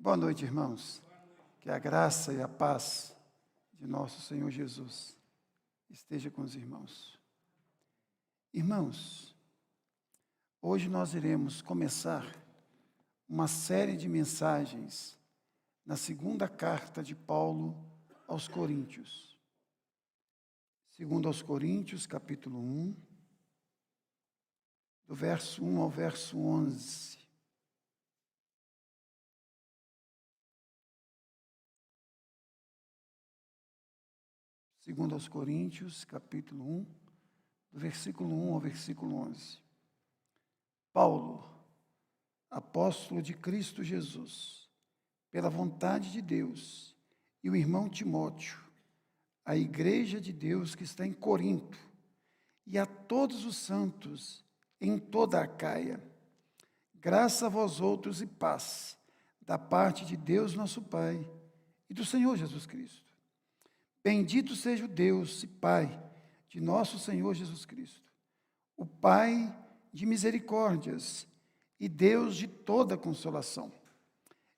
Boa noite, irmãos. Que a graça e a paz de nosso Senhor Jesus esteja com os irmãos. Irmãos, hoje nós iremos começar uma série de mensagens na segunda carta de Paulo aos Coríntios. Segundo aos Coríntios, capítulo 1, do verso 1 ao verso 11. Segundo aos Coríntios, capítulo 1, do versículo 1 ao versículo 11. Paulo, apóstolo de Cristo Jesus, pela vontade de Deus, e o irmão Timóteo, a igreja de Deus que está em Corinto, e a todos os santos em toda a Acaia, graça a vós outros e paz, da parte de Deus nosso Pai e do Senhor Jesus Cristo. Bendito seja o Deus e Pai de nosso Senhor Jesus Cristo, o Pai de misericórdias e Deus de toda consolação.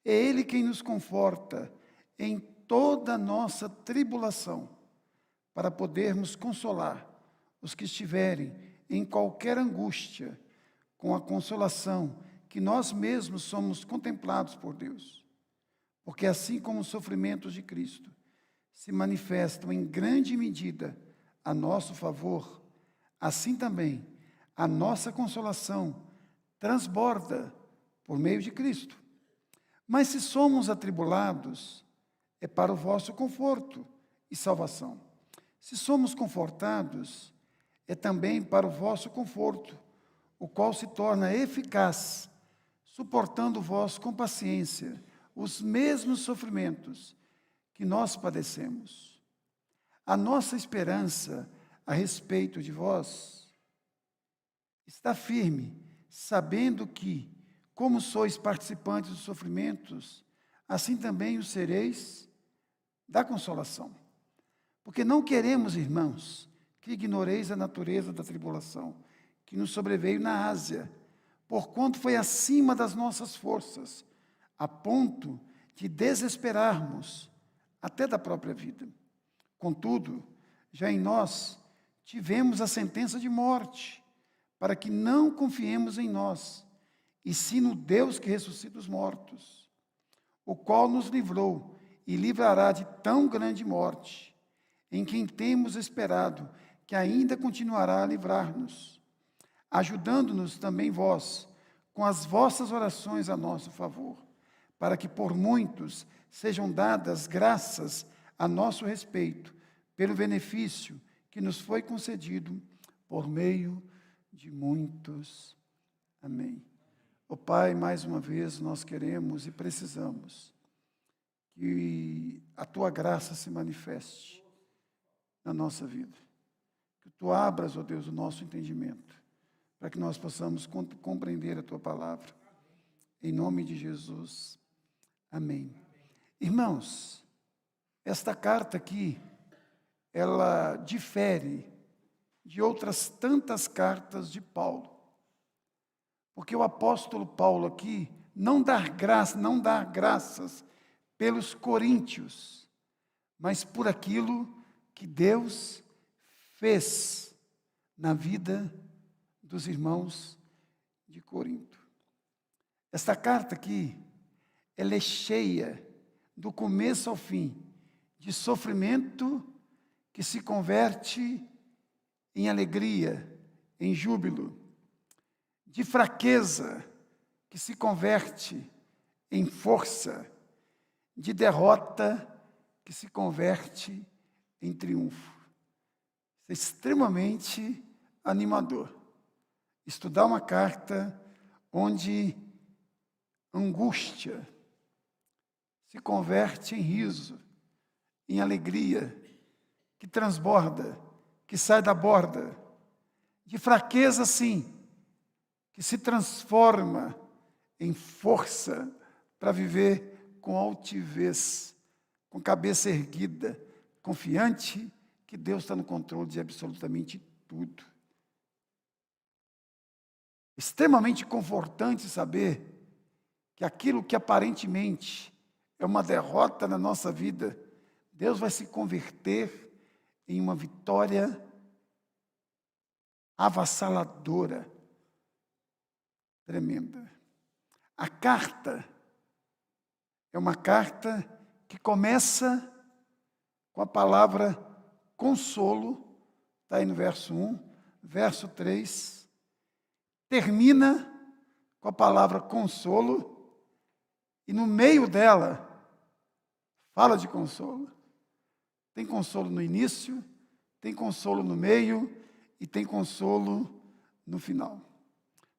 É Ele quem nos conforta em toda a nossa tribulação, para podermos consolar os que estiverem em qualquer angústia, com a consolação que nós mesmos somos contemplados por Deus. Porque assim como os sofrimentos de Cristo se manifestam em grande medida a nosso favor, assim também a nossa consolação transborda por meio de Cristo. Mas se somos atribulados, é para o vosso conforto e salvação. Se somos confortados, é também para o vosso conforto, o qual se torna eficaz, suportando vós com paciência os mesmos sofrimentos que nós padecemos. A nossa esperança a respeito de vós está firme, sabendo que, como sois participantes dos sofrimentos, assim também o sereis da consolação. Porque não queremos, irmãos, que ignoreis a natureza da tribulação que nos sobreveio na Ásia, porquanto foi acima das nossas forças, a ponto de desesperarmos até da própria vida. Contudo, já em nós tivemos a sentença de morte, para que não confiemos em nós, e sim no Deus que ressuscita os mortos, o qual nos livrou e livrará de tão grande morte, em quem temos esperado que ainda continuará a livrar-nos, ajudando-nos também vós, com as vossas orações a nosso favor, para que por muitos sejam dadas graças a nosso respeito, pelo benefício que nos foi concedido por meio de muitos. Amém. Ó Pai, mais uma vez nós queremos e precisamos que a Tua graça se manifeste na nossa vida. Que Tu abras, ó Deus, o nosso entendimento, para que nós possamos compreender a Tua palavra. Em nome de Jesus. Amém. Irmãos, esta carta aqui, ela difere de outras tantas cartas de Paulo. Porque o apóstolo Paulo aqui não dá graças pelos coríntios, mas por aquilo que Deus fez na vida dos irmãos de Corinto. Esta carta aqui, ela é cheia, do começo ao fim, de sofrimento que se converte em alegria, em júbilo, de fraqueza que se converte em força, de derrota que se converte em triunfo. Isso é extremamente animador. Estudar uma carta onde angústia se converte em riso, em alegria, que transborda, que sai da borda, de fraqueza, sim, que se transforma em força para viver com altivez, com cabeça erguida, confiante que Deus está no controle de absolutamente tudo. Extremamente confortante saber que aquilo que aparentemente é uma derrota na nossa vida, Deus vai se converter em uma vitória avassaladora, tremenda. A carta é uma carta que começa com a palavra consolo, está aí no verso 1, verso 3, termina com a palavra consolo, e no meio dela, fala de consolo. Tem consolo no início, tem consolo no meio e tem consolo no final.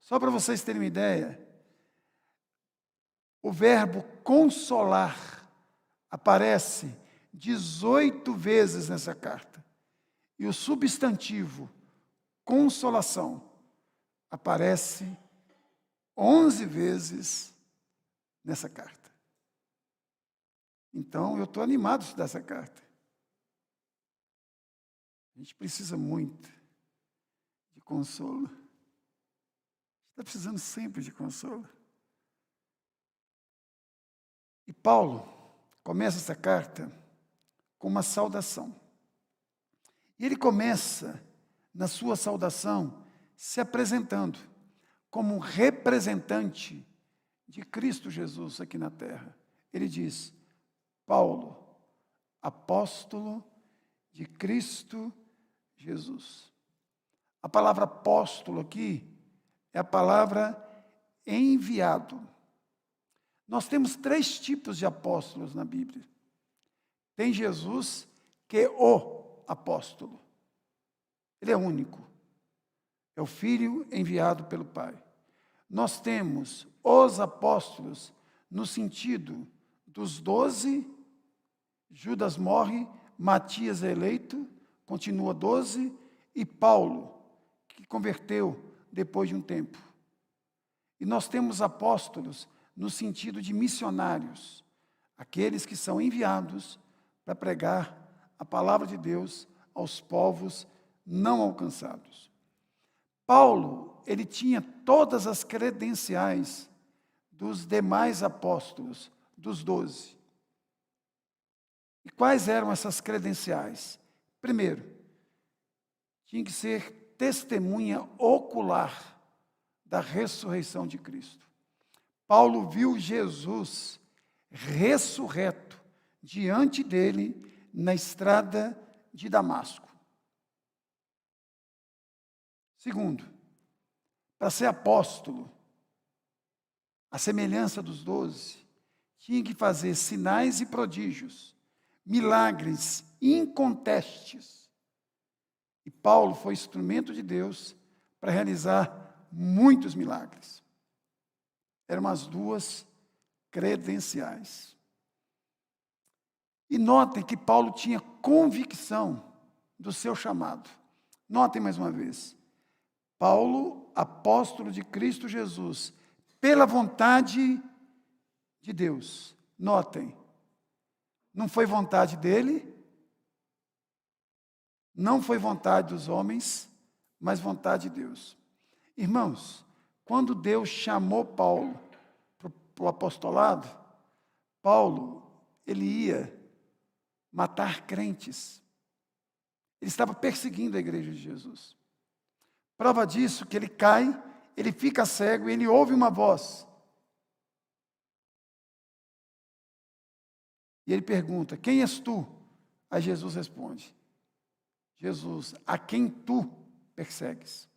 Só para vocês terem uma ideia, o verbo consolar aparece 18 vezes nessa carta. E o substantivo consolação aparece 11 vezes nessa carta. Então, eu estou animado a estudar essa carta. A gente precisa muito de consolo. A gente está precisando sempre de consolo. E Paulo começa essa carta com uma saudação. E ele começa, na sua saudação, se apresentando como representante de Cristo Jesus aqui na terra. Ele diz: Paulo, apóstolo de Cristo Jesus. A palavra apóstolo aqui é a palavra enviado. Nós temos 3 tipos de apóstolos na Bíblia. Tem Jesus, que é o apóstolo. Ele é único. É o Filho enviado pelo Pai. Nós temos os apóstolos no sentido dos 12, Judas morre, Matias é eleito, continua 12, e Paulo, que converteu depois de um tempo. E nós temos apóstolos no sentido de missionários, aqueles que são enviados para pregar a palavra de Deus aos povos não alcançados. Paulo, ele tinha todas as credenciais dos demais apóstolos, dos 12. E quais eram essas credenciais? Primeiro, tinha que ser testemunha ocular da ressurreição de Cristo. Paulo viu Jesus ressurreto diante dele na estrada de Damasco. Segundo, para ser apóstolo, a semelhança dos 12, tinha que fazer sinais e prodígios, milagres incontestes. E Paulo foi instrumento de Deus para realizar muitos milagres. Eram as 2 credenciais. E notem que Paulo tinha convicção do seu chamado. Notem mais uma vez. Paulo, apóstolo de Cristo Jesus, pela vontade de Deus. Notem, não foi vontade dele, não foi vontade dos homens, mas vontade de Deus. Irmãos, quando Deus chamou Paulo para o apostolado, Paulo, ele ia matar crentes. Ele estava perseguindo a igreja de Jesus. Prova disso que ele cai, ele fica cego e ele ouve uma voz. E ele pergunta: quem és tu? Aí Jesus responde: Jesus, a quem tu persegues?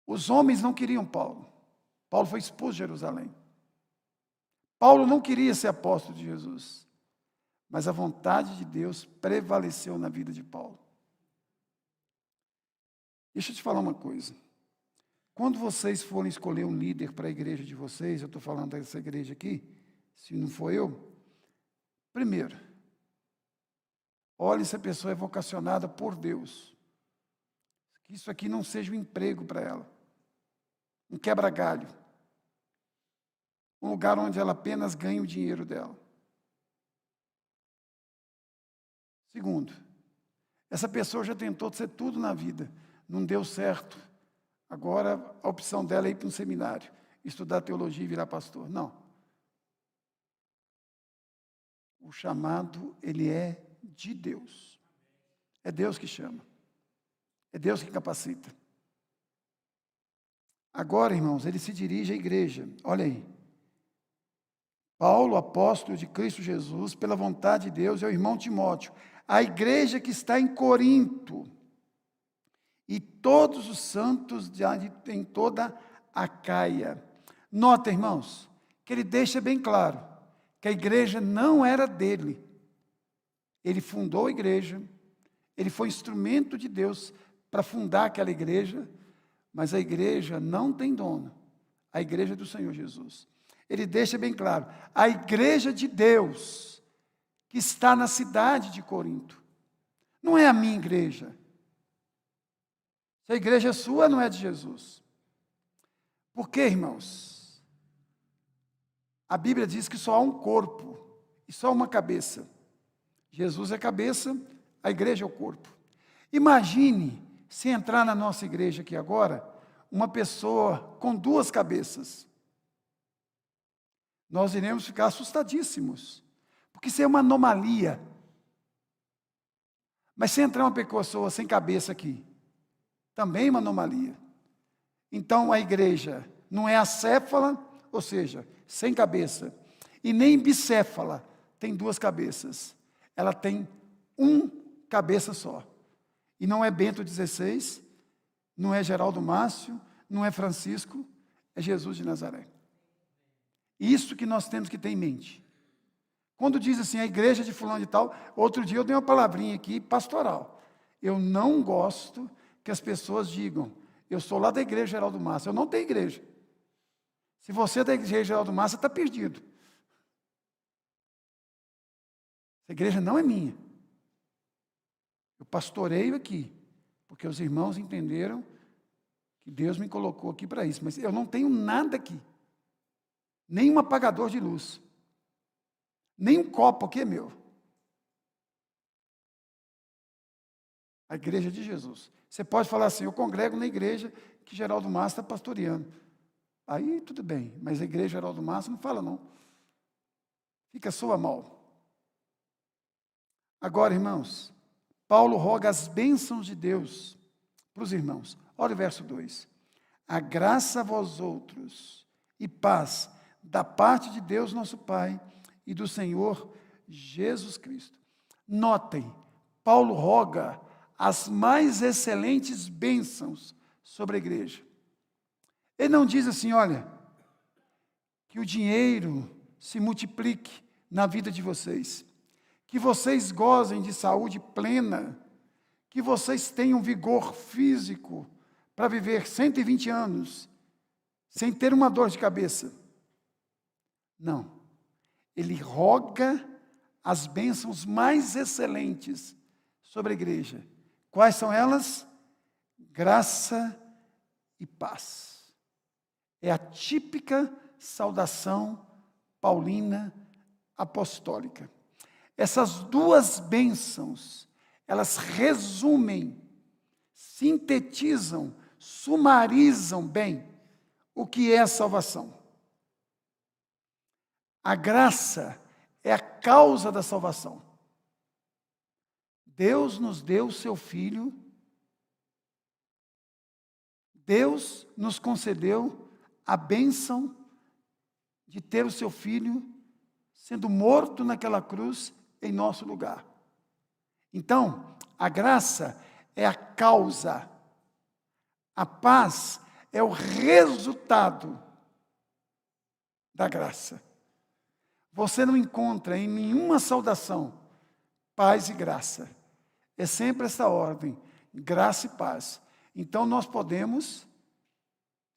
Os homens não queriam Paulo. Paulo foi expulso de Jerusalém. Paulo não queria ser apóstolo de Jesus. Mas a vontade de Deus prevaleceu na vida de Paulo. Deixa eu te falar uma coisa. Quando vocês forem escolher um líder para a igreja de vocês, eu estou falando dessa igreja aqui, se não for eu, primeiro, olhe se a pessoa é vocacionada por Deus. Que isso aqui não seja um emprego para ela, um quebra-galho, um lugar onde ela apenas ganha o dinheiro dela. Segundo, essa pessoa já tentou ser tudo na vida, não deu certo. Agora a opção dela é ir para um seminário, estudar teologia e virar pastor. Não. o chamado, ele é de Deus. É Deus que chama. É Deus que capacita. Agora, irmãos, ele se dirige à igreja. Olha aí. Paulo, apóstolo de Cristo Jesus, pela vontade de Deus, é o irmão Timóteo. A igreja que está em Corinto. E todos os santos em toda a Caia. Nota, irmãos, que ele deixa bem claro que a igreja não era dele. Ele fundou a igreja, ele foi instrumento de Deus para fundar aquela igreja, mas a igreja não tem dono, a igreja é do Senhor Jesus. Ele deixa bem claro, a igreja de Deus, que está na cidade de Corinto, não é a minha igreja. Se a igreja é sua, não é de Jesus. Por quê, irmãos? A Bíblia diz que só há um corpo e só uma cabeça. Jesus é a cabeça, a igreja é o corpo. Imagine se entrar na nossa igreja aqui agora, uma pessoa com duas cabeças. Nós iremos ficar assustadíssimos, porque isso é uma anomalia. Mas se entrar uma pessoa sem cabeça aqui, também é uma anomalia. Então a igreja não é acéfala, ou seja, sem cabeça, e nem bicéfala, tem duas cabeças. Ela tem uma cabeça só. E não é Bento XVI, não é Geraldo Márcio, não é Francisco, é Jesus de Nazaré. Isso que nós temos que ter em mente. Quando diz assim, a igreja de fulano de tal, outro dia eu dei uma palavrinha aqui, pastoral. Eu não gosto que as pessoas digam, eu sou lá da igreja Geraldo Márcio. Eu não tenho igreja. Se você é da igreja Geraldo Márcio, está perdido. Essa igreja não é minha. Eu pastoreio aqui, porque os irmãos entenderam que Deus me colocou aqui para isso. Mas eu não tenho nada aqui. Nem um apagador de luz. Nem um copo aqui é meu. A igreja de Jesus. Você pode falar assim, eu congrego na igreja que Geraldo Márcio está pastoreando. Aí tudo bem, mas a igreja Geraldo Márcio não fala não. Fica soa mal. Agora, irmãos, Paulo roga as bênçãos de Deus para os irmãos. Olha o verso 2. A graça a vós outros e paz da parte de Deus nosso Pai e do Senhor Jesus Cristo. Notem, Paulo roga as mais excelentes bênçãos sobre a igreja. Ele não diz assim, olha, que o dinheiro se multiplique na vida de vocês, que vocês gozem de saúde plena, que vocês tenham vigor físico para viver 120 anos, sem ter uma dor de cabeça. Não. Ele roga as bênçãos mais excelentes sobre a igreja. Quais são elas? Graça e paz. É a típica saudação paulina apostólica. Essas duas bênçãos, elas resumem, sintetizam, sumarizam bem o que é a salvação. A graça é a causa da salvação. Deus nos deu o seu Filho, Deus nos concedeu a bênção de ter o seu Filho sendo morto naquela cruz em nosso lugar. Então, a graça é a causa, a paz é o resultado da graça. Você não encontra em nenhuma saudação paz e graça. É sempre essa ordem, graça e paz. Então nós podemos,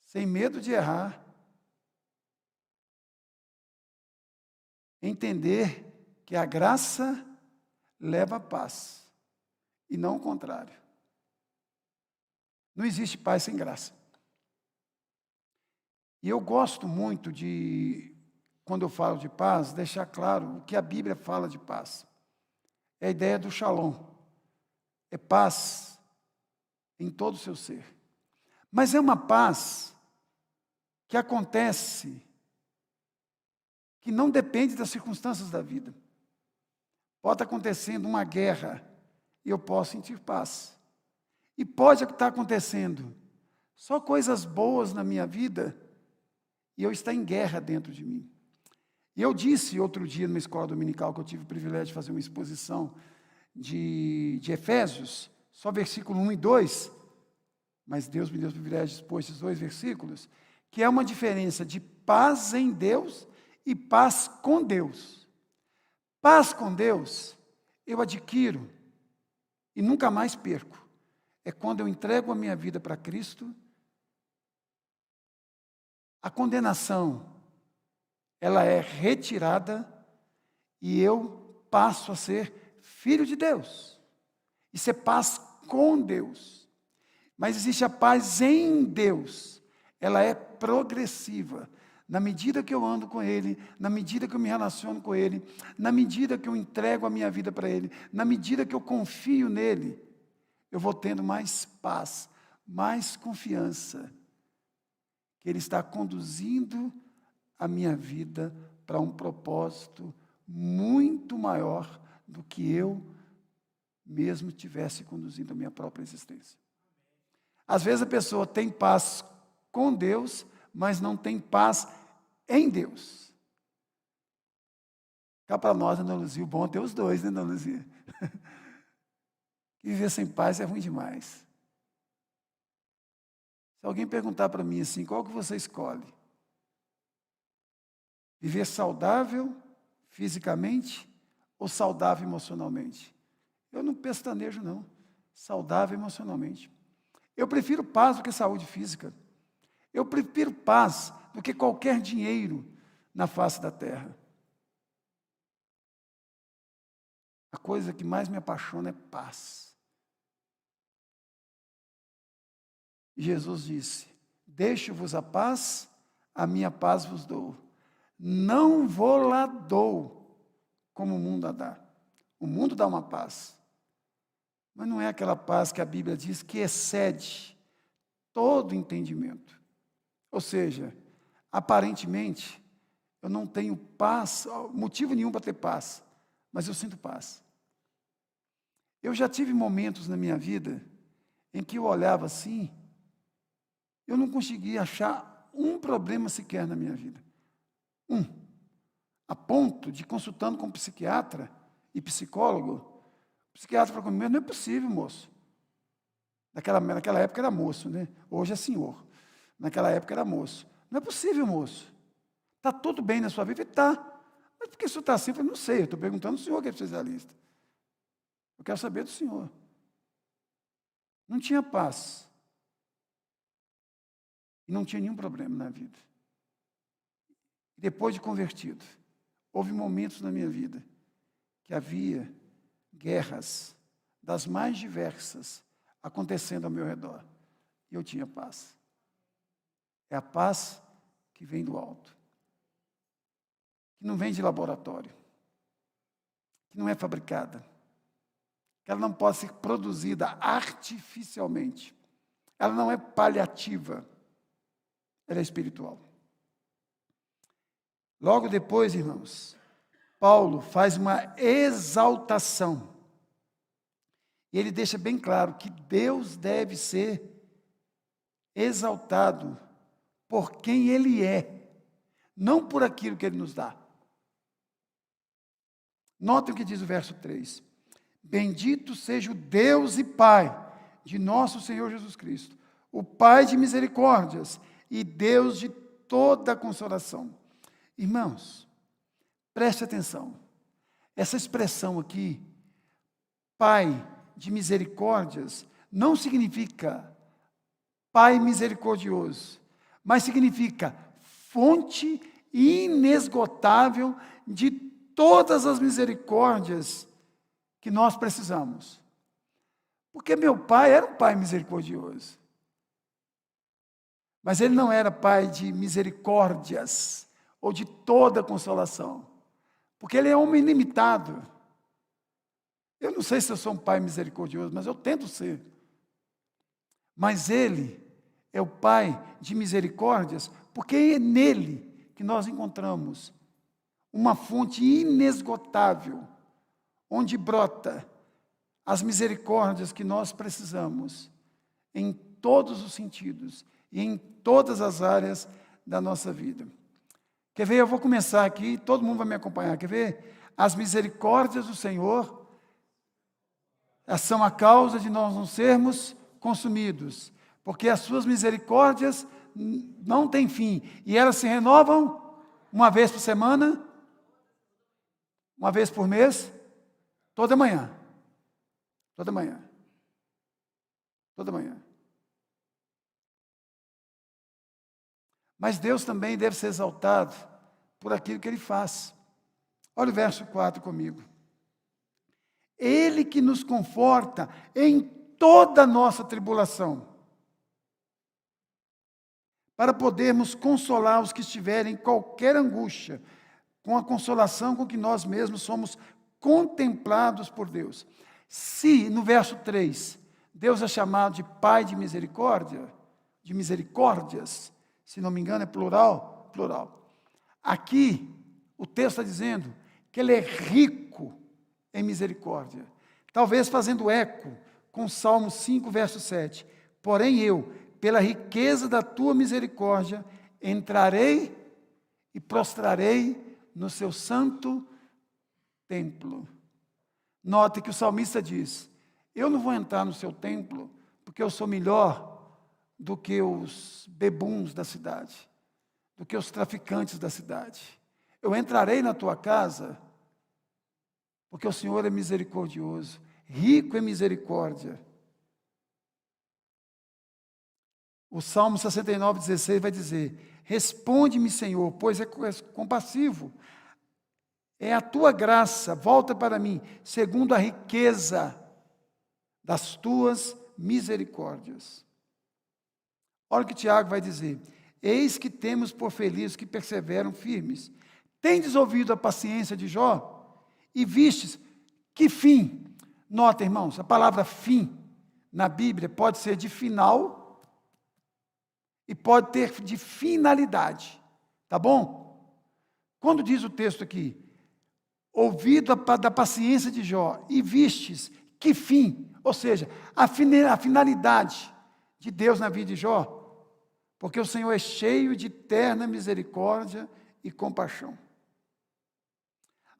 sem medo de errar, entender que a graça leva a paz, e não o contrário. Não existe paz sem graça. E eu gosto muito de, quando eu falo de paz, deixar claro o que a Bíblia fala de paz. É a ideia do shalom. É paz em todo o seu ser. Mas é uma paz que acontece, que não depende das circunstâncias da vida. Pode estar acontecendo uma guerra e eu posso sentir paz. E pode estar acontecendo só coisas boas na minha vida e eu estar em guerra dentro de mim. E eu disse outro dia numa escola dominical que eu tive o privilégio de fazer uma exposição de Efésios, só versículo 1 e 2, mas Deus me deu o privilégio de expor esses 2 versículos, que é uma diferença de paz em Deus e paz com Deus. Paz com Deus eu adquiro e nunca mais perco. É quando eu entrego a minha vida para Cristo, a condenação, ela é retirada e eu passo a ser filho de Deus. Isso é paz com Deus. Mas existe a paz em Deus. Ela é progressiva. Na medida que eu ando com Ele, na medida que eu me relaciono com Ele, na medida que eu entrego a minha vida para Ele, na medida que eu confio nele, eu vou tendo mais paz, mais confiança, que Ele está conduzindo a minha vida para um propósito muito maior do que eu mesmo tivesse conduzindo a minha própria existência. Às vezes a pessoa tem paz com Deus, mas não tem paz em Deus. Cá para nós, Ana Luzia, o bom é ter os dois, né, Ana Luzia? Viver sem paz é ruim demais. Se alguém perguntar para mim assim, qual que você escolhe? Viver saudável fisicamente ou saudável emocionalmente? Eu não pestanejo, não. Saudável emocionalmente. Eu prefiro paz do que saúde física. Eu prefiro paz do que qualquer dinheiro na face da terra. A coisa que mais me apaixona é paz. E Jesus disse: deixo-vos a paz, a minha paz vos dou. Não vou lá dou, como o mundo a dá. O mundo dá uma paz, mas não é aquela paz que a Bíblia diz que excede todo entendimento. Ou seja, aparentemente, eu não tenho paz, motivo nenhum para ter paz, mas eu sinto paz. Eu já tive momentos na minha vida em que eu olhava assim, eu não conseguia achar um problema sequer na minha vida. A ponto de, consultando com psiquiatra e psicólogo, o psiquiatra falou comigo: não é possível, moço. Naquela época era moço, né? Hoje é senhor. Naquela época era moço. Não é possível, moço. Está tudo bem na sua vida? Está. Mas por que o senhor está assim? Eu falei: não sei, eu estou perguntando ao senhor que é especialista. Eu quero saber do senhor. Não tinha paz. E não tinha nenhum problema na vida. Depois de convertido, houve momentos na minha vida que havia guerras das mais diversas acontecendo ao meu redor. E eu tinha paz. É a paz que vem do alto. Que não vem de laboratório. Que não é fabricada. Que ela não pode ser produzida artificialmente. Ela não é paliativa. Ela é espiritual. Logo depois, irmãos, Paulo faz uma exaltação. E ele deixa bem claro que Deus deve ser exaltado por quem Ele é, não por aquilo que Ele nos dá. Notem o que diz o verso 3. Bendito seja o Deus e Pai de nosso Senhor Jesus Cristo, o Pai de misericórdias e Deus de toda consolação. Irmãos, preste atenção. Essa expressão aqui, Pai de misericórdias, não significa Pai misericordioso, mas significa fonte inesgotável de todas as misericórdias que nós precisamos. Porque meu pai era um pai misericordioso. Mas ele não era pai de misericórdias ou de toda consolação. Porque ele é homem ilimitado. Eu não sei se eu sou um pai misericordioso, mas eu tento ser. Mas ele é o pai de misericórdias, porque é nele que nós encontramos uma fonte inesgotável, onde brota as misericórdias que nós precisamos em todos os sentidos e em todas as áreas da nossa vida. Quer ver? Eu vou começar aqui, todo mundo vai me acompanhar. Quer ver? As misericórdias do Senhor são a causa de nós não sermos consumidos, porque as suas misericórdias não têm fim, e elas se renovam uma vez por semana, uma vez por mês, toda manhã. Toda manhã. Toda manhã. Mas Deus também deve ser exaltado por aquilo que Ele faz. Olha o verso 4 comigo. Ele que nos conforta em toda a nossa tribulação, para podermos consolar os que estiverem em qualquer angústia, com a consolação com que nós mesmos somos contemplados por Deus. Se, no verso 3, Deus é chamado de Pai de misericórdia, de misericórdias, se não me engano é plural, plural. Aqui, o texto está dizendo que Ele é rico em misericórdia. Talvez fazendo eco com Salmo 5, verso 7. Porém eu, pela riqueza da tua misericórdia, entrarei e prostrarei no seu santo templo. Note que o salmista diz: eu não vou entrar no seu templo porque eu sou melhor do que os bebuns da cidade, do que os traficantes da cidade. Eu entrarei na tua casa porque o Senhor é misericordioso, rico em misericórdia. O Salmo 69:16 vai dizer: responde-me, Senhor, pois é compassivo. É a tua graça, volta para mim, segundo a riqueza das tuas misericórdias. Olha o que Tiago vai dizer: eis que temos por felizes que perseveram firmes. Tendes ouvido a paciência de Jó? E vistes que fim? Nota, irmãos, a palavra fim na Bíblia pode ser de final e pode ter de finalidade, tá bom? Quando diz o texto aqui, ouvido da paciência de Jó, e vistes que fim, ou seja, a finalidade de Deus na vida de Jó, porque o Senhor é cheio de terna misericórdia e compaixão.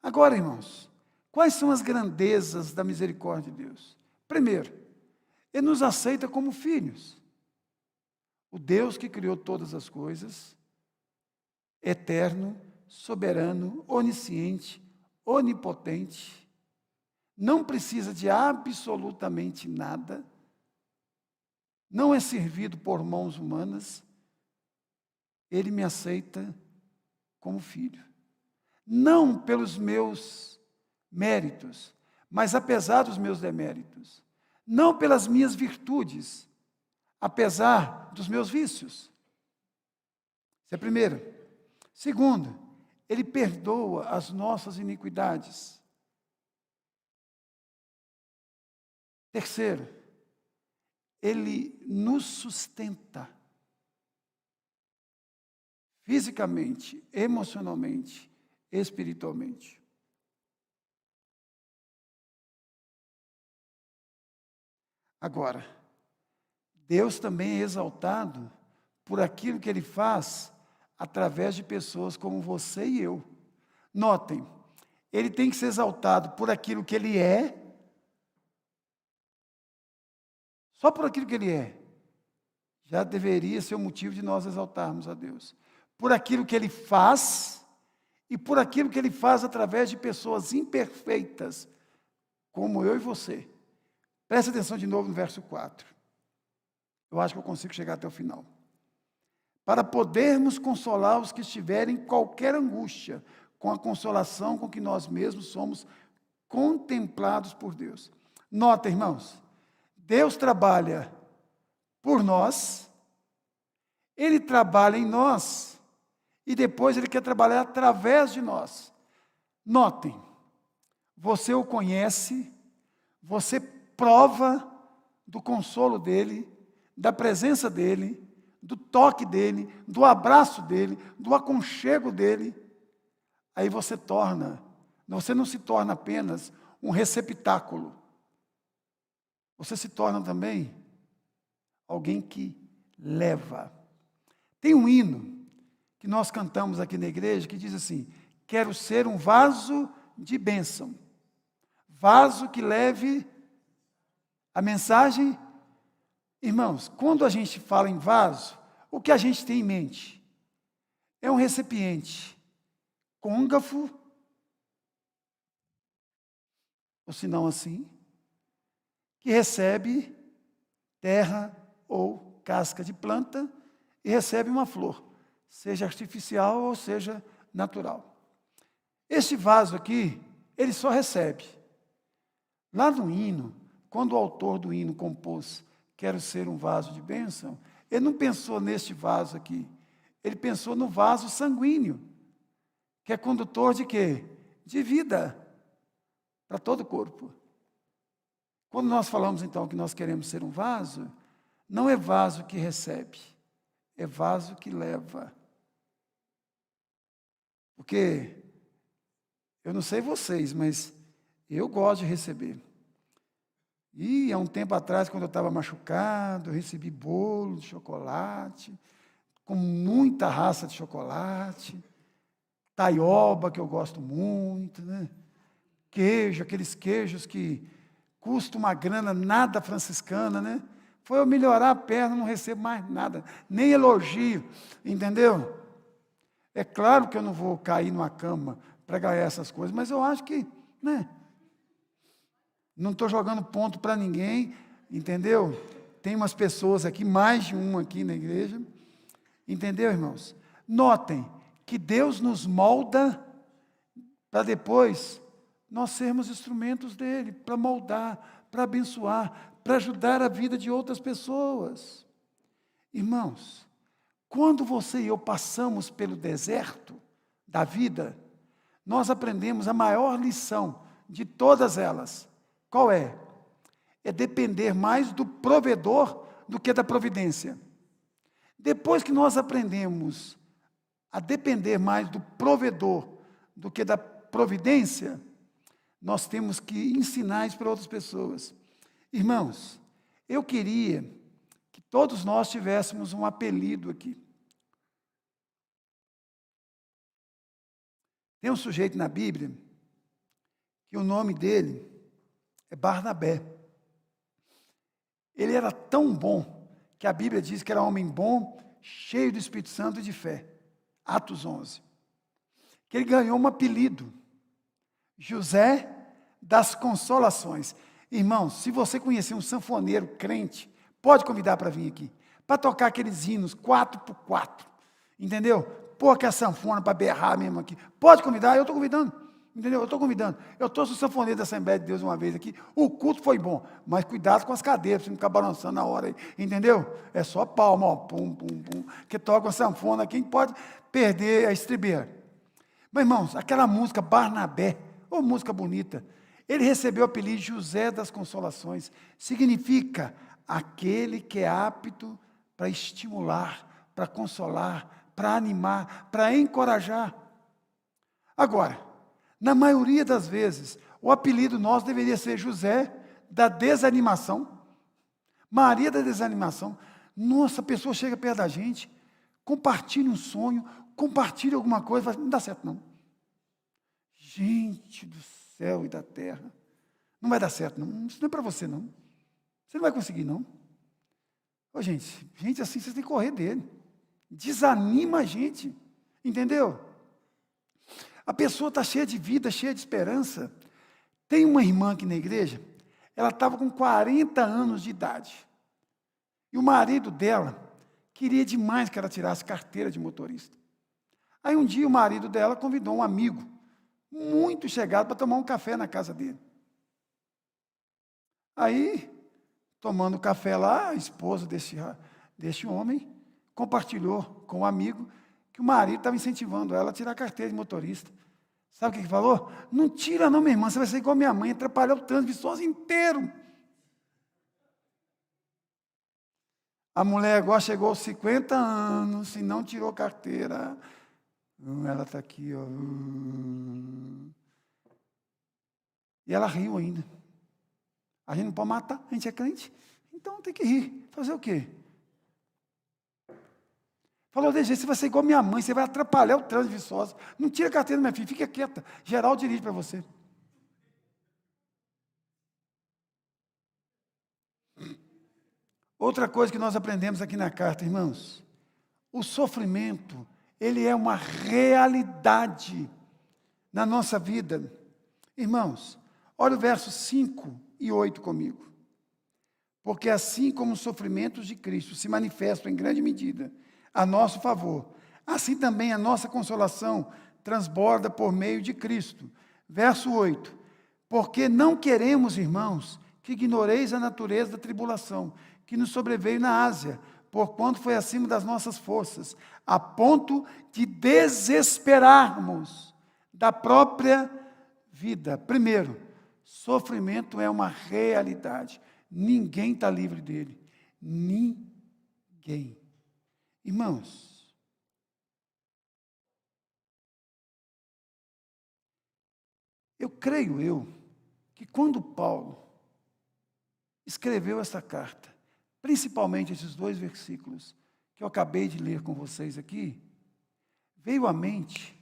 Agora, irmãos, quais são as grandezas da misericórdia de Deus? Primeiro, Ele nos aceita como filhos. O Deus que criou todas as coisas, eterno, soberano, onisciente, onipotente, não precisa de absolutamente nada, não é servido por mãos humanas, Ele me aceita como filho. Não pelos meus méritos, mas apesar dos meus deméritos. Não pelas minhas virtudes, apesar dos meus vícios. Isso é primeiro. Segundo, Ele perdoa as nossas iniquidades. Terceiro, Ele nos sustenta fisicamente, emocionalmente, espiritualmente. Agora, Deus também é exaltado por aquilo que Ele faz através de pessoas como você e eu. Notem, Ele tem que ser exaltado por aquilo que Ele é, só por aquilo que Ele é, já deveria ser o motivo de nós exaltarmos a Deus. Por aquilo que Ele faz, e por aquilo que Ele faz através de pessoas imperfeitas, como eu e você. Preste atenção de novo no verso 4. Eu acho que eu consigo chegar até o final. Para podermos consolar os que estiverem em qualquer angústia, com a consolação com que nós mesmos somos contemplados por Deus. Nota, irmãos, Deus trabalha por nós, Ele trabalha em nós, e depois Ele quer trabalhar através de nós. Notem, você o conhece, você prova do consolo dEle, da presença dEle, do toque dEle, do abraço dEle, do aconchego dEle. Aí você não se torna apenas um receptáculo. Você se torna também alguém que leva. Tem um hino que nós cantamos aqui na igreja que diz assim: quero ser um vaso de bênção, vaso que leve a mensagem. Irmãos, quando a gente fala em vaso, o que a gente tem em mente? É um recipiente côncavo, ou se não assim, que recebe terra ou casca de planta e recebe uma flor, seja artificial ou seja natural. Esse vaso aqui, ele só recebe. Lá no hino, quando o autor do hino compôs quero ser um vaso de bênção, ele não pensou neste vaso aqui, ele pensou no vaso sanguíneo, que é condutor de quê? De vida para todo o corpo. Quando nós falamos então que nós queremos ser um vaso, não é vaso que recebe, é vaso que leva. Porque, eu não sei vocês, mas eu gosto de receber. E há um tempo atrás, quando eu estava machucado, eu recebi bolo de chocolate, com muita raça de chocolate, taioba, que eu gosto muito, né? Queijo, aqueles queijos que custam uma grana nada franciscana, né? Foi eu melhorar a perna, não recebo mais nada, nem elogio, entendeu? É claro que eu não vou cair numa cama para ganhar essas coisas, mas eu acho que, né? Não estou jogando ponto para ninguém, entendeu? Tem umas pessoas aqui, mais de uma aqui na igreja, entendeu, irmãos? Notem que Deus nos molda para depois nós sermos instrumentos dele, para moldar, para abençoar, para ajudar a vida de outras pessoas. Irmãos, quando você e eu passamos pelo deserto da vida, nós aprendemos a maior lição de todas elas. Qual é? É depender mais do provedor do que da providência. Depois que nós aprendemos a depender mais do provedor do que da providência, nós temos que ensinar isso para outras pessoas. Irmãos, eu queria que todos nós tivéssemos um apelido aqui. Tem um sujeito na Bíblia que o nome dele é Barnabé. Ele era tão bom que a Bíblia diz que era um homem bom, cheio do Espírito Santo e de fé. Atos 11. Que ele ganhou um apelido, José das Consolações. Irmãos, se você conhecer um sanfoneiro crente, pode convidar para vir aqui, para tocar aqueles hinos 4x4, entendeu? Pôr aqui a sanfona para berrar mesmo aqui. Pode convidar, eu estou convidando. Entendeu? Eu estou convidando. Eu trouxe o sanfoneiro da Assembleia de Deus uma vez aqui. O culto foi bom, mas cuidado com as cadeiras, para não ficar balançando na hora aí. Entendeu? É só palma, ó, pum, pum, pum. Que toca a sanfona aqui, pode perder a estribeira. Mas, irmãos, aquela música Barnabé, ô música bonita, ele recebeu o apelido de José das Consolações. Significa aquele que é apto para estimular, para consolar, para animar, para encorajar. Agora, na maioria das vezes, o apelido nosso deveria ser José da desanimação, Maria da desanimação. Nossa, a pessoa chega perto da gente, compartilha um sonho, compartilha alguma coisa, fala, não dá certo não. Gente do céu e da terra, não vai dar certo não, isso não é para você não, você não vai conseguir não. Ô, gente assim, vocês têm que correr dele, desanima a gente, entendeu? A pessoa está cheia de vida, cheia de esperança. Tem uma irmã aqui na igreja, ela estava com 40 anos de idade. E o marido dela queria demais que ela tirasse carteira de motorista. Aí um dia o marido dela convidou um amigo, muito chegado, para tomar um café na casa dele. Aí, tomando café lá, a esposa desse homem compartilhou com o amigo que o marido estava incentivando ela a tirar a carteira de motorista. Sabe o que falou? Não tira não, minha irmã, você vai ser igual a minha mãe, atrapalhou o trânsito sozinho inteiro. A mulher agora chegou aos 50 anos e não tirou carteira. Ela está aqui, ó. E ela riu ainda. A gente não pode matar, a gente é crente, então tem que rir. Fazer o quê? Falou, desse jeito, você vai ser igual minha mãe, você vai atrapalhar o trânsito de Viçosa. Não tira a carteira, minha filha, fica quieta. Geraldo dirige para você. Outra coisa que nós aprendemos aqui na carta, irmãos, o sofrimento, ele é uma realidade na nossa vida. Irmãos, olha o versos 5 e 8 comigo. Porque assim como os sofrimentos de Cristo se manifestam em grande medida a nosso favor, assim também a nossa consolação transborda por meio de Cristo. Verso 8. Porque não queremos, irmãos, que ignoreis a natureza da tribulação que nos sobreveio na Ásia, porquanto foi acima das nossas forças, a ponto de desesperarmos da própria vida. Primeiro, sofrimento é uma realidade. Ninguém está livre dele. Ninguém. Irmãos, creio que quando Paulo escreveu essa carta, principalmente esses 2 versículos que eu acabei de ler com vocês aqui, veio à mente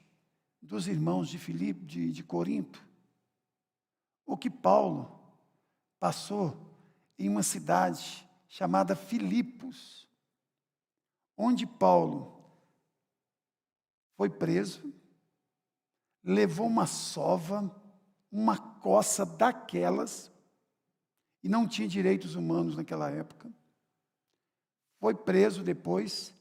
dos irmãos de Corinto, o que Paulo passou em uma cidade chamada Filipos, onde Paulo foi preso, levou uma sova, uma coça daquelas, e não tinha direitos humanos naquela época. Foi preso depois.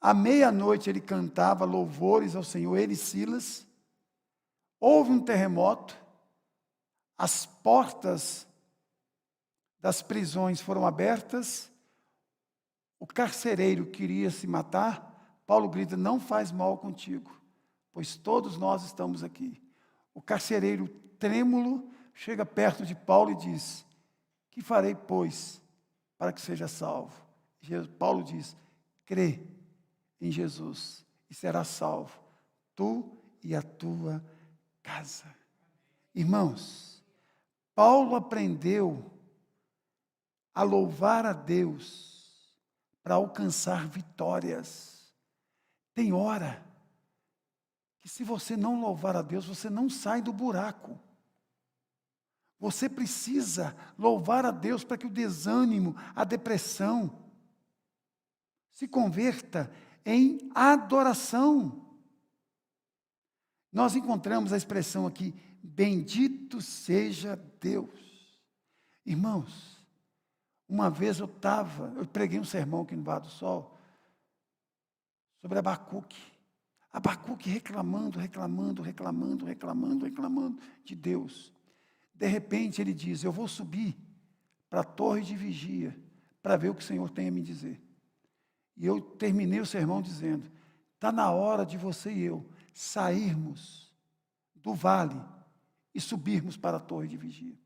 À meia-noite ele cantava louvores ao Senhor, ele e Silas. Houve um terremoto, as portas das prisões foram abertas, o carcereiro queria se matar, Paulo grita, não faz mal contigo, pois todos nós estamos aqui. O carcereiro trêmulo chega perto de Paulo e diz, que farei, pois, para que seja salvo? Paulo diz, crê em Jesus e será salvo, tu e a tua casa. Irmãos, Paulo aprendeu a louvar a Deus para alcançar vitórias. Tem hora que se você não louvar a Deus, você não sai do buraco. Você precisa louvar a Deus para que o desânimo, a depressão, se converta em adoração. Nós encontramos a expressão aqui, bendito seja Deus. Irmãos, uma vez eu preguei um sermão aqui no Bar do Sol, sobre Abacuque. Abacuque reclamando de Deus. De repente ele diz, eu vou subir para a torre de vigia, para ver o que o Senhor tem a me dizer. E eu terminei o sermão dizendo, está na hora de você e eu sairmos do vale e subirmos para a torre de vigia.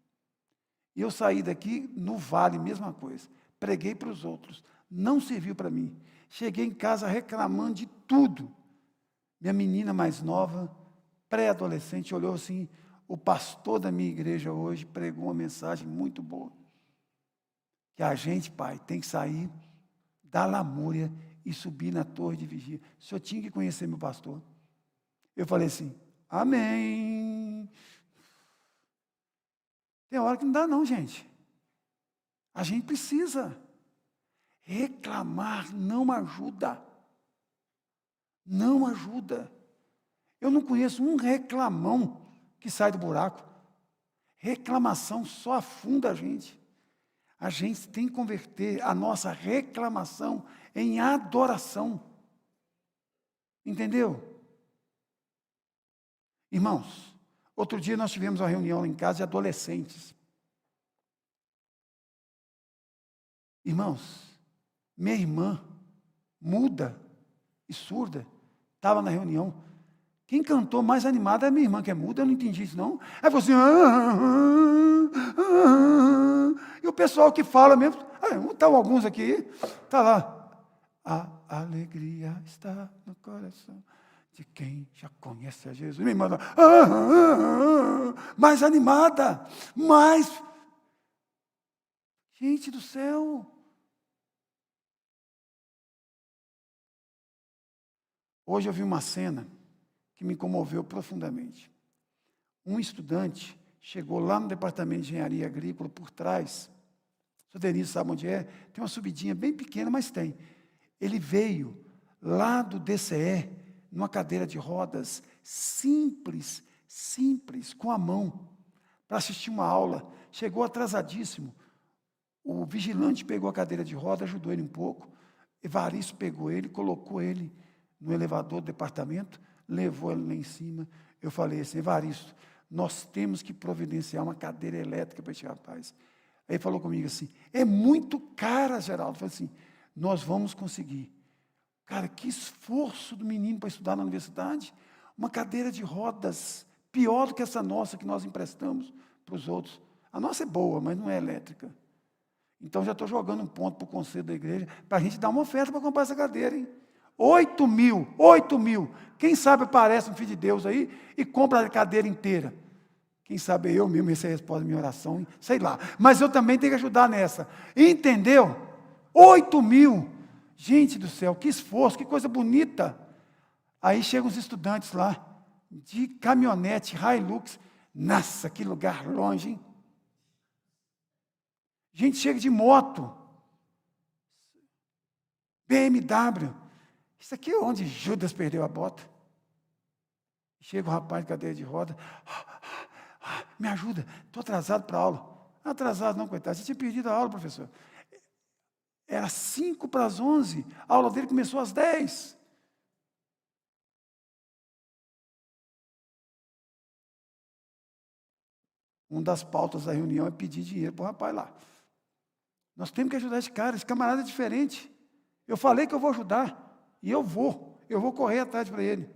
E eu saí daqui no vale, mesma coisa. Preguei para os outros, não serviu para mim. Cheguei em casa reclamando de tudo. Minha menina mais nova, pré-adolescente, olhou assim, o pastor da minha igreja hoje pregou uma mensagem muito boa. Que a gente, pai, tem que sair da lamúria e subir na torre de vigia. O senhor tinha que conhecer meu pastor. Eu falei assim, amém. Tem hora que não dá não, gente. A gente precisa. Reclamar não ajuda. Não ajuda. Eu não conheço um reclamão que sai do buraco. Reclamação só afunda a gente. A gente tem que converter a nossa reclamação em adoração. Entendeu? Irmãos, outro dia nós tivemos uma reunião lá em casa de adolescentes. Irmãos, minha irmã, muda e surda, estava na reunião. Quem cantou mais animada é a minha irmã, que é muda, eu não entendi isso não. Aí falou assim, e o pessoal que fala mesmo, estão alguns aqui, está lá. A alegria está no coração de quem já conhece a Jesus. Minha irmã, mais animada, mais... Gente do céu! Hoje eu vi uma cena que me comoveu profundamente. Um estudante chegou lá no departamento de engenharia agrícola, por trás. O Denise sabe onde é? Tem uma subidinha bem pequena, mas tem. Ele veio lá do DCE, numa cadeira de rodas, simples, com a mão, para assistir uma aula. Chegou atrasadíssimo. O vigilante pegou a cadeira de roda, ajudou ele um pouco. Evaristo pegou ele, colocou ele no elevador do departamento, levou ele lá em cima. Eu falei assim, Evaristo, nós temos que providenciar uma cadeira elétrica para esse rapaz. Aí ele falou comigo assim, é muito cara, Geraldo. Eu falei assim, nós vamos conseguir. Cara, que esforço do menino para estudar na universidade. Uma cadeira de rodas, pior do que essa nossa que nós emprestamos para os outros. A nossa é boa, mas não é elétrica. Então, já estou jogando um ponto para o conselho da igreja, para a gente dar uma oferta para comprar essa cadeira, hein? 8 mil. Quem sabe aparece um filho de Deus aí e compra a cadeira inteira. Quem sabe eu mesmo receber a resposta da minha oração, hein? Sei lá. Mas eu também tenho que ajudar nessa. Entendeu? 8 mil. Gente do céu, que esforço, que coisa bonita. Aí chegam os estudantes lá, de caminhonete, Hilux. Nossa, que lugar longe, hein? Gente chega de moto, BMW. Isso aqui é onde Judas perdeu a bota. Chega o rapaz de cadeira de roda. Me ajuda, estou atrasado para a aula. Atrasado não, coitado. Você tinha perdido a aula, professor. Era 10:55. A aula dele começou às 10. Uma das pautas da reunião é pedir dinheiro para o rapaz lá. Nós temos que ajudar esse camarada é diferente. Eu falei que eu vou ajudar, e eu vou correr atrás para ele.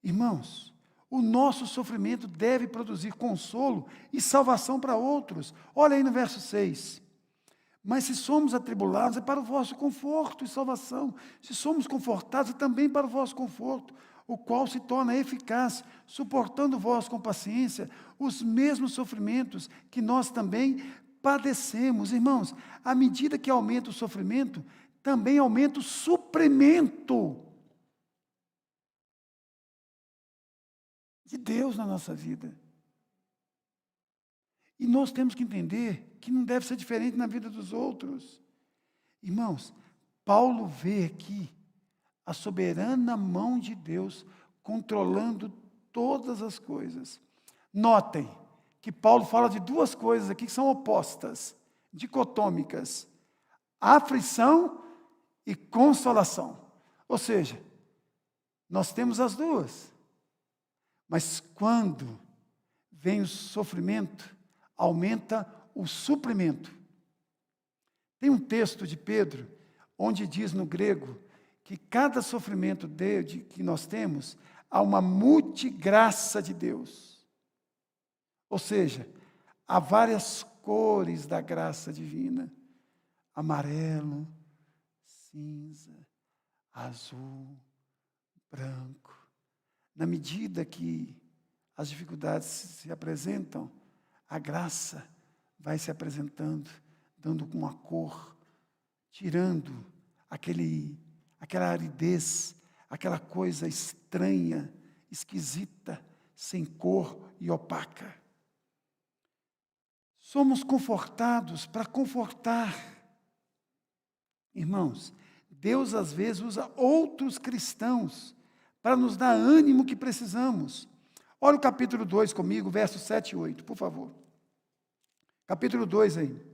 Irmãos, o nosso sofrimento deve produzir consolo e salvação para outros. Olha aí no verso 6. Mas se somos atribulados, é para o vosso conforto e salvação. Se somos confortados, é também para o vosso conforto, o qual se torna eficaz, suportando vós com paciência os mesmos sofrimentos que nós também padecemos. Irmãos, à medida que aumenta o sofrimento, também aumenta o suprimento de Deus na nossa vida. E nós temos que entender que não deve ser diferente na vida dos outros. Irmãos, Paulo vê aqui a soberana mão de Deus controlando todas as coisas. Notem que Paulo fala de duas coisas aqui que são opostas, dicotômicas: aflição e consolação. Ou seja, nós temos as duas. Mas quando vem o sofrimento, aumenta o suprimento. Tem um texto de Pedro, onde diz no grego, que cada sofrimento que nós temos, há uma multigraça de Deus. Ou seja, há várias cores da graça divina. Amarelo, cinza, azul, branco. Na medida que as dificuldades se apresentam, a graça vai se apresentando, dando uma cor, tirando aquela aridez, aquela coisa estranha, esquisita, sem cor e opaca. Somos confortados para confortar. Irmãos, Deus às vezes usa outros cristãos para nos dar ânimo que precisamos. Olha o capítulo 2 comigo, versos 7 e 8, por favor. Capítulo 2 aí.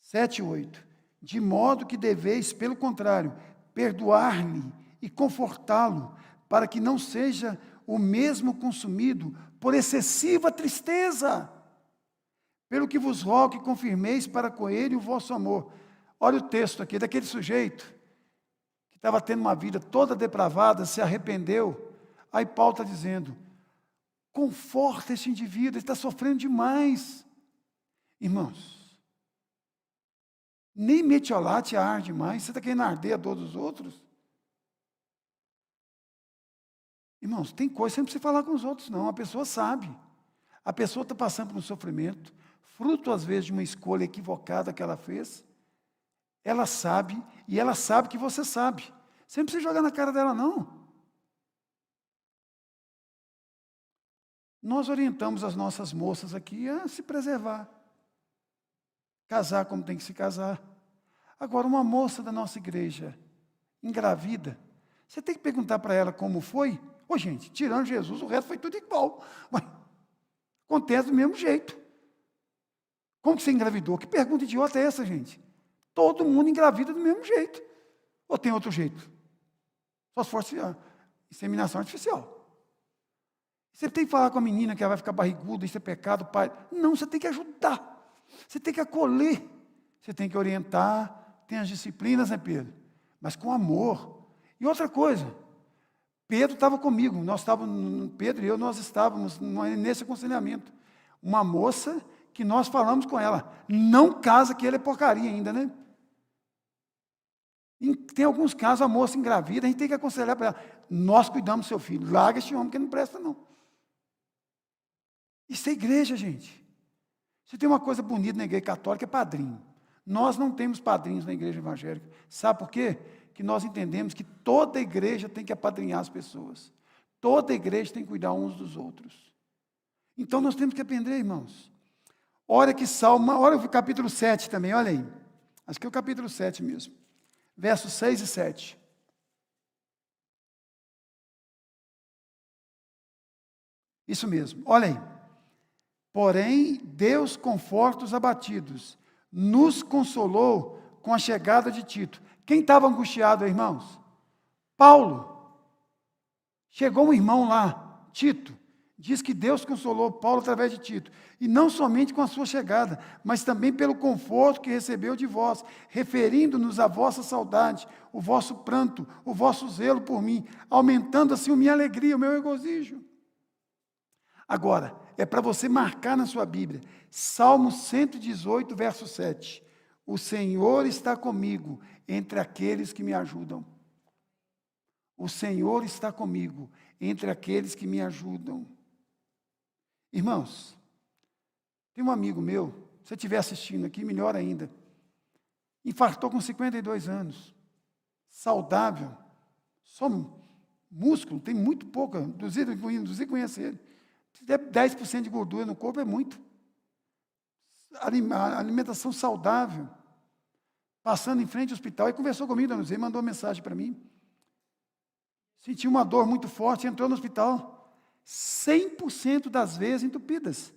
7 e 8. De modo que deveis, pelo contrário, perdoar-lhe e confortá-lo, para que não seja o mesmo consumido por excessiva tristeza. Pelo que vos rogo que confirmeis para com ele o vosso amor. Olha o texto aqui, daquele sujeito que estava tendo uma vida toda depravada, se arrependeu. Aí Paulo está dizendo, conforta esse indivíduo, ele está sofrendo demais. Irmãos, Nem metiolate arde mais. Você está querendo arder a dor dos outros? Irmãos, tem coisa que você não precisa falar com os outros, não. A pessoa sabe. A pessoa está passando por um sofrimento, fruto, às vezes, de uma escolha equivocada que ela fez. Ela sabe, e ela sabe que você sabe. Você não precisa jogar na cara dela, não. Nós orientamos as nossas moças aqui a se preservar. Casar como tem que se casar. Agora, uma moça da nossa igreja, engravida, você tem que perguntar para ela como foi. Ô, gente, tirando Jesus, o resto foi tudo igual. Mas acontece do mesmo jeito. Como que você engravidou? Que pergunta idiota é essa, gente? Todo mundo engravida do mesmo jeito. Ou tem outro jeito? Só se for inseminação artificial. Você tem que falar com a menina que ela vai ficar barriguda, isso é pecado, pai. Não, você tem que ajudar. Você tem que acolher. Você tem que orientar. Tem as disciplinas, né, Pedro? Mas com amor. E outra coisa, Pedro estava comigo. Pedro e eu, nós estávamos nesse aconselhamento. Uma moça que nós falamos com ela. Não casa, que ele é porcaria ainda, né? Tem alguns casos, a moça engravida, a gente tem que aconselhar para ela. Nós cuidamos do seu filho. Larga este homem que não presta, não. Isso é igreja, gente. Se tem uma coisa bonita na igreja católica, é padrinho. Nós não temos padrinhos na igreja evangélica. Sabe por quê? Que nós entendemos que toda igreja tem que apadrinhar as pessoas. Toda igreja tem que cuidar uns dos outros. Então nós temos que aprender, irmãos. Olha que Salmo, olha o capítulo 7 também, olha aí. Acho que é o capítulo 7 mesmo. Versos 6 e 7. Isso mesmo, olha aí. Porém, Deus conforta os abatidos, nos consolou com a chegada de Tito. Quem estava angustiado, irmãos? Paulo. Chegou um irmão lá, Tito. Diz que Deus consolou Paulo através de Tito. E não somente com a sua chegada, mas também pelo conforto que recebeu de vós, referindo-nos à vossa saudade, o vosso pranto, o vosso zelo por mim, aumentando assim a minha alegria, o meu regozijo. Agora, é para você marcar na sua Bíblia, Salmo 118, verso 7. O Senhor está comigo entre aqueles que me ajudam. O Senhor está comigo entre aqueles que me ajudam. Irmãos, tem um amigo meu, se você estiver assistindo aqui, melhor ainda, infartou com 52 anos, saudável, só músculo, tem muito pouca, inclusive conhece ele. Se der 10% de gordura no corpo é muito. Alimentação saudável. Passando em frente ao hospital, ele conversou comigo, dona Zé, mandou uma mensagem para mim. Sentiu uma dor muito forte, entrou no hospital. 100% das vezes entupidas.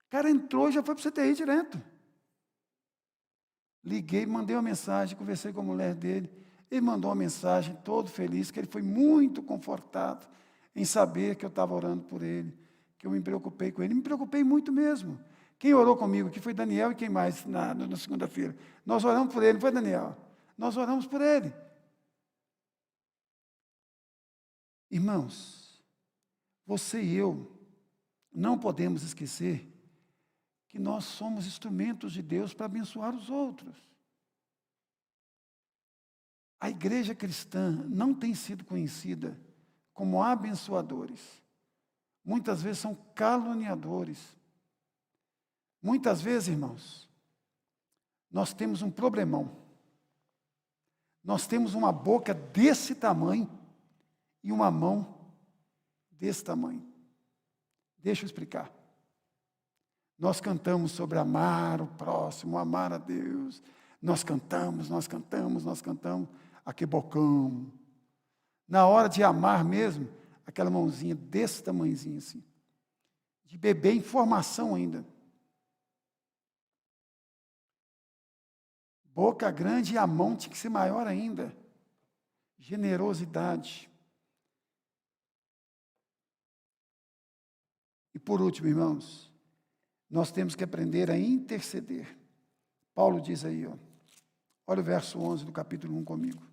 O cara entrou e já foi para o CTI direto. Liguei, mandei uma mensagem, conversei com a mulher dele. Ele mandou uma mensagem, todo feliz, que ele foi muito confortado em saber que eu estava orando por ele, que eu me preocupei com ele. Me preocupei muito mesmo. Quem orou comigo aqui foi Daniel e quem mais na segunda-feira? Nós oramos por ele, não foi, Daniel? Nós oramos por ele. Irmãos, você e eu não podemos esquecer que nós somos instrumentos de Deus para abençoar os outros. A igreja cristã não tem sido conhecida como abençoadores. Muitas vezes são caluniadores. Muitas vezes, irmãos, nós temos um problemão. Nós temos uma boca desse tamanho e uma mão desse tamanho. Deixa eu explicar. Nós cantamos sobre amar o próximo, amar a Deus. Nós cantamos. Aqui bocão. Na hora de amar mesmo, aquela mãozinha desse tamanhozinho assim. De beber informação ainda. Boca grande e a mão tinha que ser maior ainda. Generosidade. E por último, irmãos, nós temos que aprender a interceder. Paulo diz aí, olha o verso 11 do capítulo 1 comigo.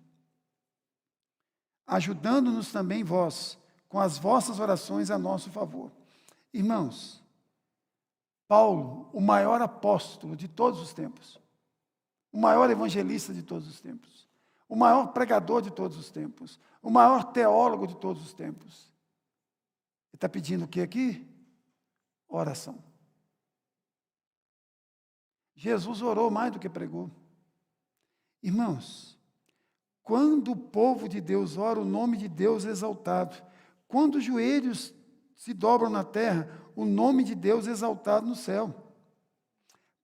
Ajudando-nos também vós, com as vossas orações a nosso favor. Irmãos, Paulo, o maior apóstolo de todos os tempos, o maior evangelista de todos os tempos, o maior pregador de todos os tempos, o maior teólogo de todos os tempos. Ele está pedindo o que aqui? Oração. Jesus orou mais do que pregou. Irmãos, quando o povo de Deus ora, o nome de Deus é exaltado. Quando os joelhos se dobram na terra, o nome de Deus é exaltado no céu.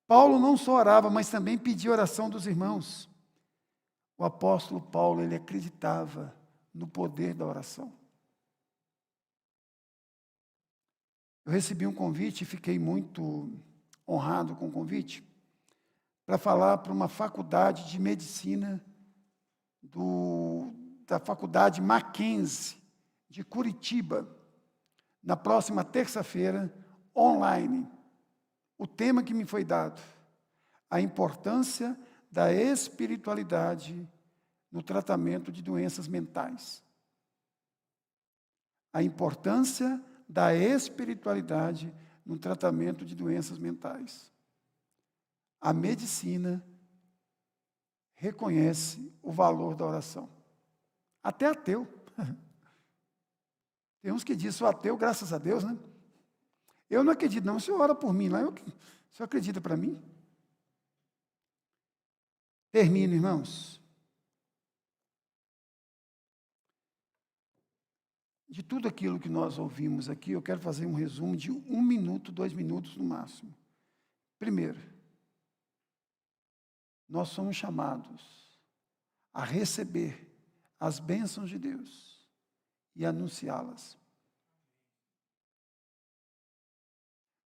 Paulo não só orava, mas também pedia oração dos irmãos. O apóstolo Paulo, ele acreditava no poder da oração. Eu recebi um convite e fiquei muito honrado com o convite para falar para uma faculdade de medicina da faculdade Mackenzie de Curitiba, na próxima terça-feira, online. O tema que me foi dado, a importância da espiritualidade no tratamento de doenças mentais. A importância da espiritualidade no tratamento de doenças mentais. A medicina reconhece o valor da oração. Até ateu. Tem uns que dizem, sou ateu, graças a Deus, né? Eu não acredito, não. O senhor ora por mim lá, o senhor acredita para mim? Termino, irmãos. De tudo aquilo que nós ouvimos aqui, eu quero fazer um resumo de 1 minuto, 2 minutos no máximo. Primeiro, nós somos chamados a receber as bênçãos de Deus e anunciá-las.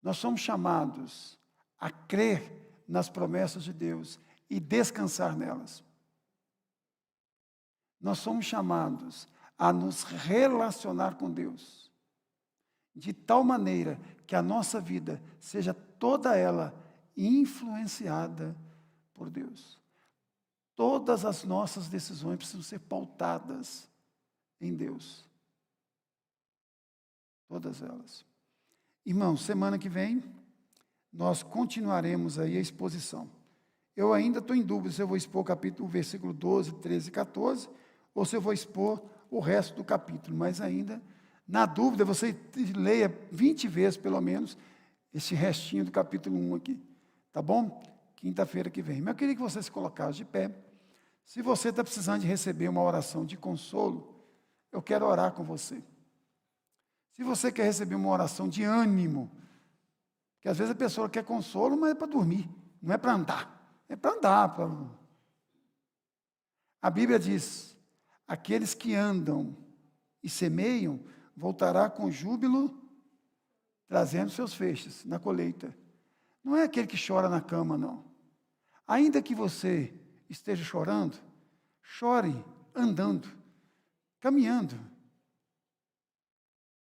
Nós somos chamados a crer nas promessas de Deus e descansar nelas. Nós somos chamados a nos relacionar com Deus, de tal maneira que a nossa vida seja toda ela influenciada por Deus. Todas as nossas decisões precisam ser pautadas em Deus. Todas elas. Irmãos, semana que vem, nós continuaremos aí a exposição. Eu ainda estou em dúvida se eu vou expor o versículo 12, 13 e 14, ou se eu vou expor o resto do capítulo, mas ainda, na dúvida, você leia 20 vezes, pelo menos, esse restinho do capítulo 1 aqui, tá bom? Quinta-feira que vem. Mas eu queria que você se colocasse de pé. Se você está precisando de receber uma oração de consolo, eu quero orar com você. Se você quer receber uma oração de ânimo, porque às vezes a pessoa quer consolo, mas é para dormir, não é para andar. É para andar. A Bíblia diz, aqueles que andam e semeiam, voltará com júbilo, trazendo seus feixes na colheita. Não é aquele que chora na cama, não. Ainda que você esteja chorando, chore andando, caminhando.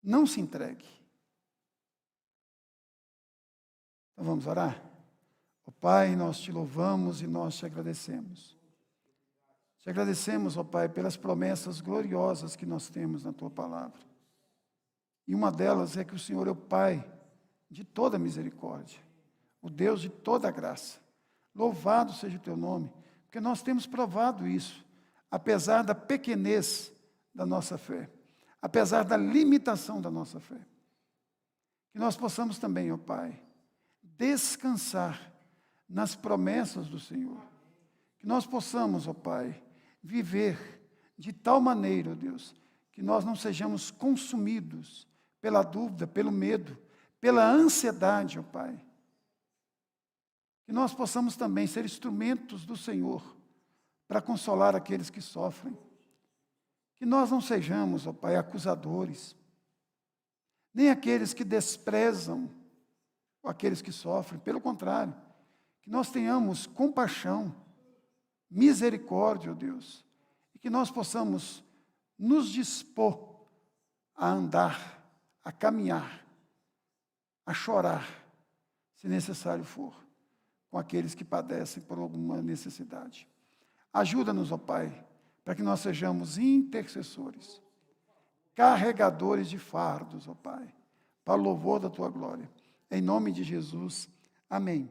Não se entregue. Então vamos orar? Ó Pai, nós te louvamos e nós te agradecemos. Te agradecemos, ó Pai, pelas promessas gloriosas que nós temos na Tua palavra. E uma delas é que o Senhor é o Pai de toda misericórdia, o Deus de toda graça. Louvado seja o Teu nome, porque nós temos provado isso, apesar da pequenez da nossa fé, apesar da limitação da nossa fé. Que nós possamos também, ó Pai, descansar nas promessas do Senhor. Que nós possamos, ó Pai, viver de tal maneira, ó Deus, que nós não sejamos consumidos pela dúvida, pelo medo, pela ansiedade, ó Pai. Que nós possamos também ser instrumentos do Senhor para consolar aqueles que sofrem. Que nós não sejamos, ó Pai, acusadores, nem aqueles que desprezam aqueles que sofrem. Pelo contrário, que nós tenhamos compaixão, misericórdia, ó Deus, e que nós possamos nos dispor a andar, a caminhar, a chorar, se necessário for, com aqueles que padecem por alguma necessidade. Ajuda-nos, ó Pai, para que nós sejamos intercessores, carregadores de fardos, ó Pai, para o louvor da Tua glória. Em nome de Jesus, amém.